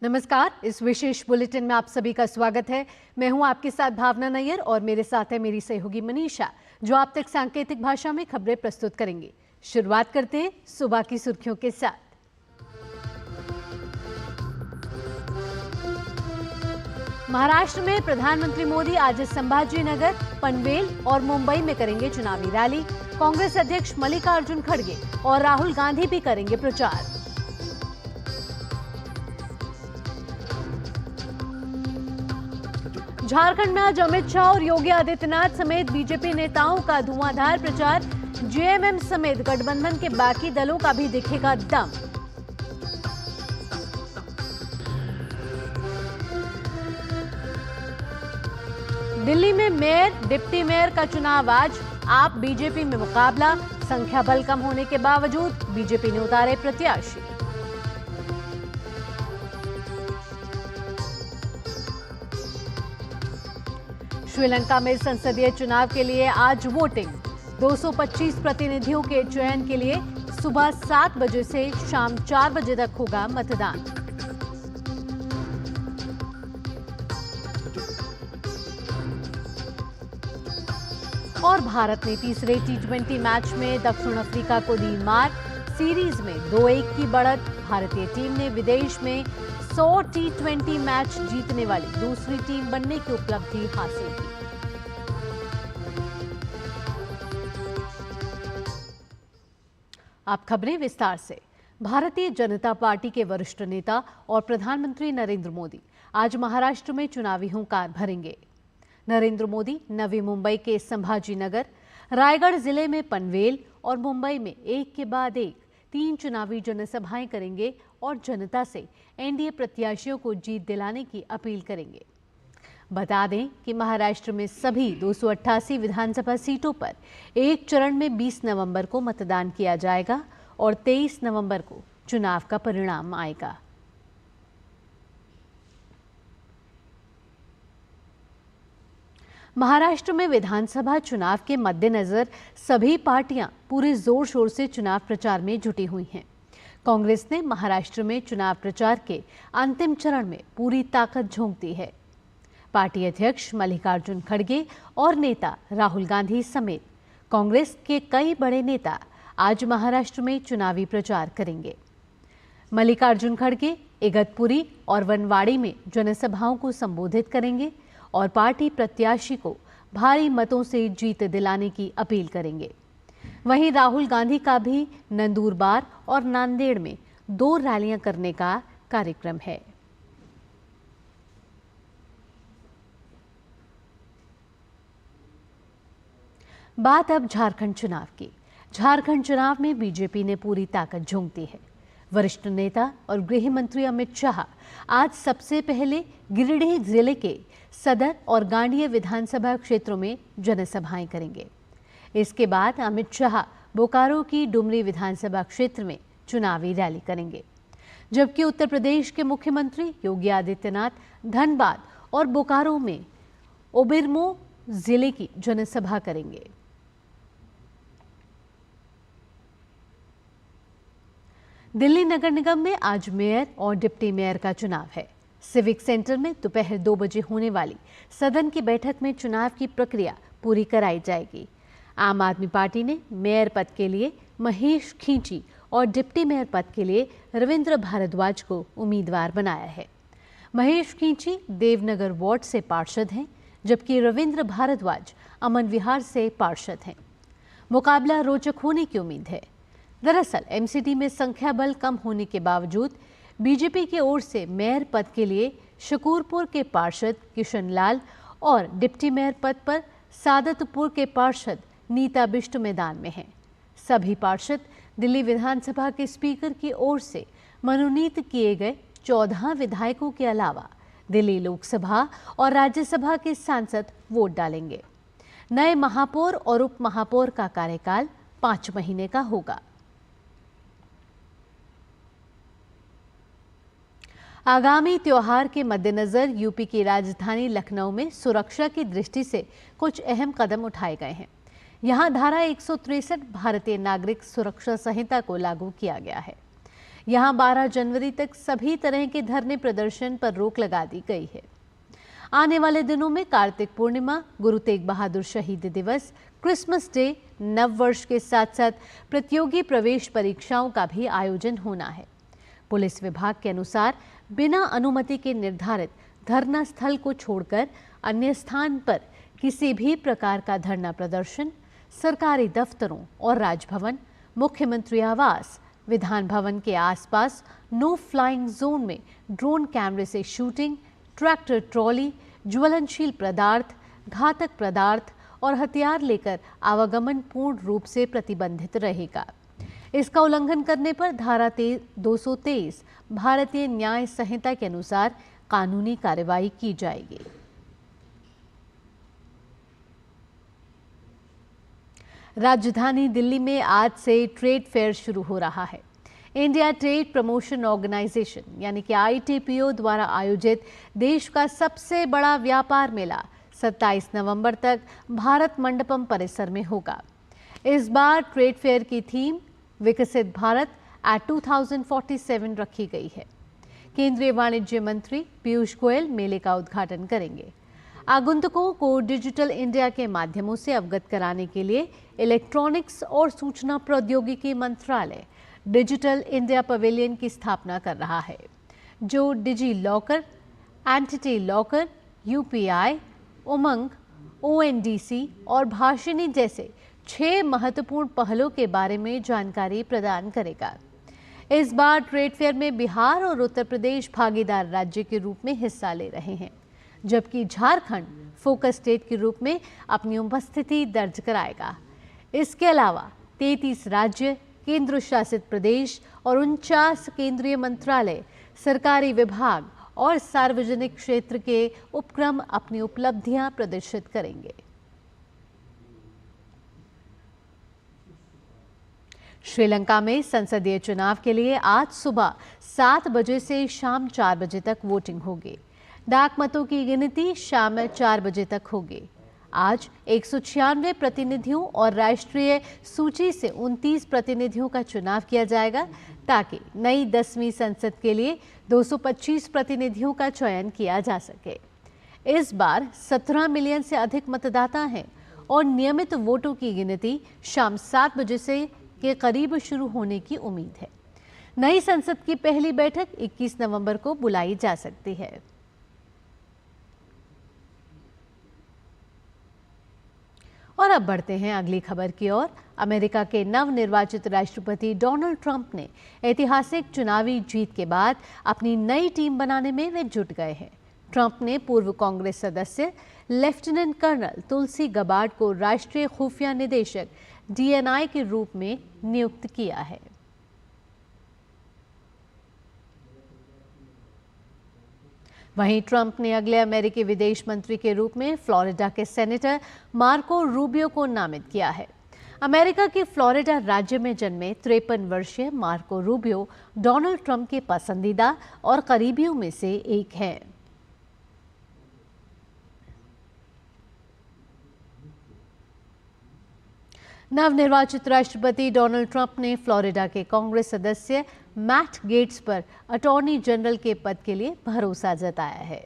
नमस्कार, इस विशेष बुलेटिन में आप सभी का स्वागत है। मैं हूं आपके साथ भावना नैयर और मेरे साथ है मेरी सहयोगी मनीषा, जो आप तक सांकेतिक भाषा में खबरें प्रस्तुत करेंगी। शुरुआत करते हैं सुबह की सुर्खियों के साथ। महाराष्ट्र में प्रधानमंत्री मोदी आज संभाजीनगर, पनवेल और मुंबई में करेंगे चुनावी रैली। कांग्रेस अध्यक्ष मल्लिकार्जुन खड़गे और राहुल गांधी भी करेंगे प्रचार। झारखंड में आज अमित शाह और योगी आदित्यनाथ समेत बीजेपी नेताओं का धुआंधार प्रचार। जेएमएम समेत गठबंधन के बाकी दलों का भी दिखेगा दम। दिल्ली में मेयर, डिप्टी मेयर का चुनाव आज। आप बीजेपी में मुकाबला, संख्या बल कम होने के बावजूद बीजेपी ने उतारे प्रत्याशी। श्रीलंका में संसदीय चुनाव के लिए आज वोटिंग। 225 प्रतिनिधियों के चयन के लिए सुबह 7 बजे से शाम 4 बजे तक होगा मतदान। और भारत ने तीसरे टी20 मैच में दक्षिण अफ्रीका को दी मार। सीरीज में 2-1 की बढ़त। भारतीय टीम ने विदेश में 100 टी20 मैच जीतने वाली दूसरी टीम बनने की उपलब्धि हासिल की। अब खबरें विस्तार से। भारतीय जनता पार्टी के वरिष्ठ नेता और प्रधानमंत्री नरेंद्र मोदी आज महाराष्ट्र में चुनावी हुंकार भरेंगे। नरेंद्र मोदी नवी मुंबई के संभाजीनगर, रायगढ़ जिले में पनवेल और मुंबई में एक के बाद एक 3 चुनावी जनसभाएं करेंगे और जनता से एनडीए प्रत्याशियों को जीत दिलाने की अपील करेंगे। बता दें कि महाराष्ट्र में सभी 288 विधानसभा सीटों पर एक चरण में 20 नवंबर को मतदान किया जाएगा और 23 नवंबर को चुनाव का परिणाम आएगा। महाराष्ट्र में विधानसभा चुनाव के मद्देनजर सभी पार्टियां पूरे जोर शोर से चुनाव प्रचार में जुटी हुई हैं। कांग्रेस ने महाराष्ट्र में चुनाव प्रचार के अंतिम चरण में पूरी ताकत झोंक दी है। पार्टी अध्यक्ष मल्लिकार्जुन खड़गे और नेता राहुल गांधी समेत कांग्रेस के कई बड़े नेता आज महाराष्ट्र में चुनावी प्रचार करेंगे। मल्लिकार्जुन खड़गे इगतपुरी और वनवाड़ी में जनसभाओं को संबोधित करेंगे और पार्टी प्रत्याशी को भारी मतों से जीत दिलाने की अपील करेंगे। वहीं राहुल गांधी का भी नंदुरबार और नांदेड़ में 2 रैलियां करने का कार्यक्रम है। बात अब झारखंड चुनाव की। झारखंड चुनाव में बीजेपी ने पूरी ताकत झोंक दी है। वरिष्ठ नेता और गृह मंत्री अमित शाह आज सबसे पहले गिरिडीह जिले के सदर और गांडिया विधानसभा क्षेत्रों में जनसभाएं करेंगे। इसके बाद अमित शाह बोकारो की डुमरी विधानसभा क्षेत्र में चुनावी रैली करेंगे, जबकि उत्तर प्रदेश के मुख्यमंत्री योगी आदित्यनाथ धनबाद और बोकारो में ओबिरमो जिले की जनसभा करेंगे। दिल्ली नगर निगम में आज मेयर और डिप्टी मेयर का चुनाव है। सिविक सेंटर में दोपहर 2 बजे होने वाली सदन की बैठक में चुनाव की प्रक्रिया पूरी कराई जाएगी। आम आदमी पार्टी ने मेयर पद के लिए महेश खींची और डिप्टी मेयर पद के लिए रविंद्र भारद्वाज को उम्मीदवार बनाया है। महेश खींची देवनगर वार्ड से पार्षद हैं, जबकि रविंद्र भारद्वाज अमन विहार से पार्षद हैं। मुकाबला रोचक होने की उम्मीद है। दरअसल एमसीडी में संख्या बल कम होने के बावजूद बीजेपी की ओर से मेयर पद के लिए शकूरपुर के पार्षद किशन लाल और डिप्टी मेयर पद पर सादतपुर के पार्षद नीता बिष्ट मैदान में हैं। सभी पार्षद दिल्ली विधानसभा के स्पीकर की ओर से मनोनीत किए गए 14 विधायकों के अलावा दिल्ली लोकसभा और राज्यसभा के सांसद वोट डालेंगे। नए महापौर और उप महापौर का कार्यकाल 5 महीने का होगा। आगामी त्योहार के मद्देनजर यूपी की राजधानी लखनऊ में सुरक्षा की दृष्टि से कुछ अहम कदम उठाए गए हैं। यहां धारा 163 भारतीय नागरिक सुरक्षा संहिता को लागू किया गया है। यहां 12 जनवरी तक सभी तरह के धरने प्रदर्शन पर रोक लगा दी गई है। आने वाले दिनों में कार्तिक पूर्णिमा, गुरु तेग बहादुर शहीद दिवस, क्रिसमस डे, नव वर्ष के साथ साथ प्रतियोगी प्रवेश परीक्षाओं का भी आयोजन होना है। पुलिस विभाग के अनुसार बिना अनुमति के निर्धारित धरना स्थल को छोड़कर अन्य स्थान पर किसी भी प्रकार का धरना प्रदर्शन सरकारी दफ्तरों और राजभवन, मुख्यमंत्री आवास, विधान भवन के आसपास नो फ्लाइंग जोन में ड्रोन कैमरे से शूटिंग, ट्रैक्टर ट्रॉली, ज्वलनशील पदार्थ, घातक पदार्थ और हथियार लेकर आवागमन पूर्ण रूप से प्रतिबंधित रहेगा। इसका उल्लंघन करने पर धारा 223 भारतीय न्याय संहिता के अनुसार कानूनी कार्रवाई की जाएगी। राजधानी दिल्ली में आज से ट्रेड फेयर शुरू हो रहा है। इंडिया ट्रेड प्रमोशन ऑर्गेनाइजेशन यानी कि ITPO द्वारा आयोजित देश का सबसे बड़ा व्यापार मेला 27 नवंबर तक भारत मंडपम परिसर में होगा। इस बार ट्रेड फेयर की थीम विकसित भारत एट 2047 रखी गई है। केंद्रीय वाणिज्य मंत्री पीयूष गोयल मेले का उद्घाटन करेंगे। आगंतुकों को डिजिटल इंडिया के माध्यमों से अवगत कराने के लिए इलेक्ट्रॉनिक्स और सूचना प्रौद्योगिकी मंत्रालय डिजिटल इंडिया पवेलियन की स्थापना कर रहा है, जो digi locker, entity locker, UPI, उमंग, ONDC और भाषिनी जैसे 6 महत्वपूर्ण पहलों के बारे में जानकारी प्रदान करेगा। इस बार ट्रेड फेयर में बिहार और उत्तर प्रदेश भागीदार राज्य के रूप में हिस्सा ले रहे हैं, जबकि झारखंड फोकस स्टेट के रूप में अपनी उपस्थिति दर्ज कराएगा। इसके अलावा 33 राज्य, केंद्र शासित प्रदेश और 49 केंद्रीय मंत्रालय, सरकारी विभाग और सार्वजनिक क्षेत्र के उपक्रम अपनी उपलब्धियां प्रदर्शित करेंगे। श्रीलंका में संसदीय चुनाव के लिए आज सुबह 7 बजे से शाम 4 बजे तक वोटिंग होगी। डाक मतों की गिनती शाम 4 बजे तक होगी। आज 196 प्रतिनिधियों और राष्ट्रीय सूची से 29 प्रतिनिधियों का चुनाव किया जाएगा, ताकि नई 10वीं संसद के लिए 225 प्रतिनिधियों का चयन किया जा सके। इस बार 17 मिलियन से अधिक मतदाता हैं और नियमित वोटों की गिनती शाम 7 बजे से के करीब शुरू होने की उम्मीद है। नई संसद की पहली बैठक 21 नवंबर को बुलाई जा सकती है। और अब बढ़ते हैं अगली खबर की ओर। अमेरिका के नवनिर्वाचित राष्ट्रपति डोनाल्ड ट्रंप ने ऐतिहासिक चुनावी जीत के बाद अपनी नई टीम बनाने में वे जुट गए हैं। ट्रंप ने पूर्व कांग्रेस सदस्य लेफ्टिनेंट कर्नल तुलसी गबार्ड को राष्ट्रीय खुफिया निदेशक DNI के रूप में नियुक्त किया है। वहीं ट्रंप ने अगले अमेरिकी विदेश मंत्री के रूप में फ्लोरिडा के सेनेटर मार्को रूबियो को नामित किया है। अमेरिका के फ्लोरिडा राज्य में जन्मे 53 वर्षीय मार्को रूबियो डोनाल्ड ट्रंप के पसंदीदा और करीबियों में से एक हैं। नवनिर्वाचित राष्ट्रपति डोनाल्ड ट्रंप ने फ्लोरिडा के कांग्रेस सदस्य मैट गेट्स पर अटॉर्नी जनरल के पद के लिए भरोसा जताया है।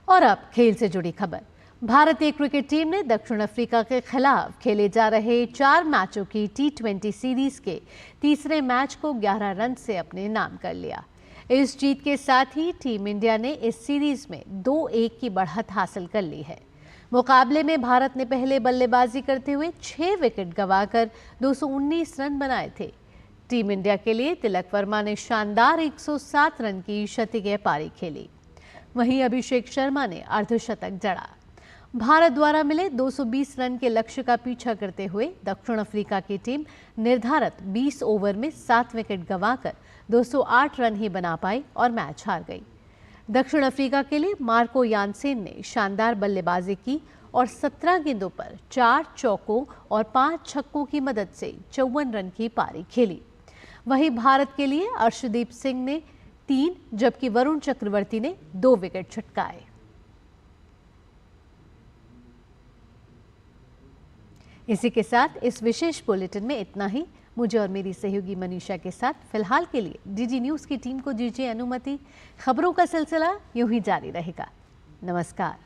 और अब खेल से जुड़ी खबर। भारतीय क्रिकेट टीम ने दक्षिण अफ्रीका के खिलाफ खेले जा रहे 4 मैचों की T20 सीरीज के तीसरे मैच को 11 रन से अपने नाम कर लिया। इस जीत के साथ ही टीम इंडिया ने इस सीरीज में 2-1 की बढ़त हासिल कर ली है। मुकाबले में भारत ने पहले बल्लेबाजी करते हुए 6 विकेट गंवाकर 219 रन बनाए थे। टीम इंडिया के लिए तिलक वर्मा ने शानदार 107 रन की शतकीय पारी खेली। वहीं अभिषेक शर्मा ने अर्धशतक जड़ा। भारत द्वारा मिले 220 रन के लक्ष्य का पीछा करते हुए दक्षिण अफ्रीका की टीम निर्धारित 20 ओवर में 7 विकेट गंवाकर 208 रन ही बना पाई और मैच हार गई। दक्षिण अफ्रीका के लिए मार्को यानसेन ने शानदार बल्लेबाजी की और 17 गेंदों पर 4 चौकों और 5 छक्कों की मदद से 54 रन की पारी खेली। वहीं भारत के लिए अर्शदीप सिंह ने 3 जबकि वरुण चक्रवर्ती ने 2 विकेट छटकाए। इसी के साथ इस विशेष बुलेटिन में इतना ही। मुझे और मेरी सहयोगी मनीषा के साथ फिलहाल के लिए डीडी न्यूज़ की टीम को दीजिए अनुमति। खबरों का सिलसिला यूं ही जारी रहेगा। नमस्कार।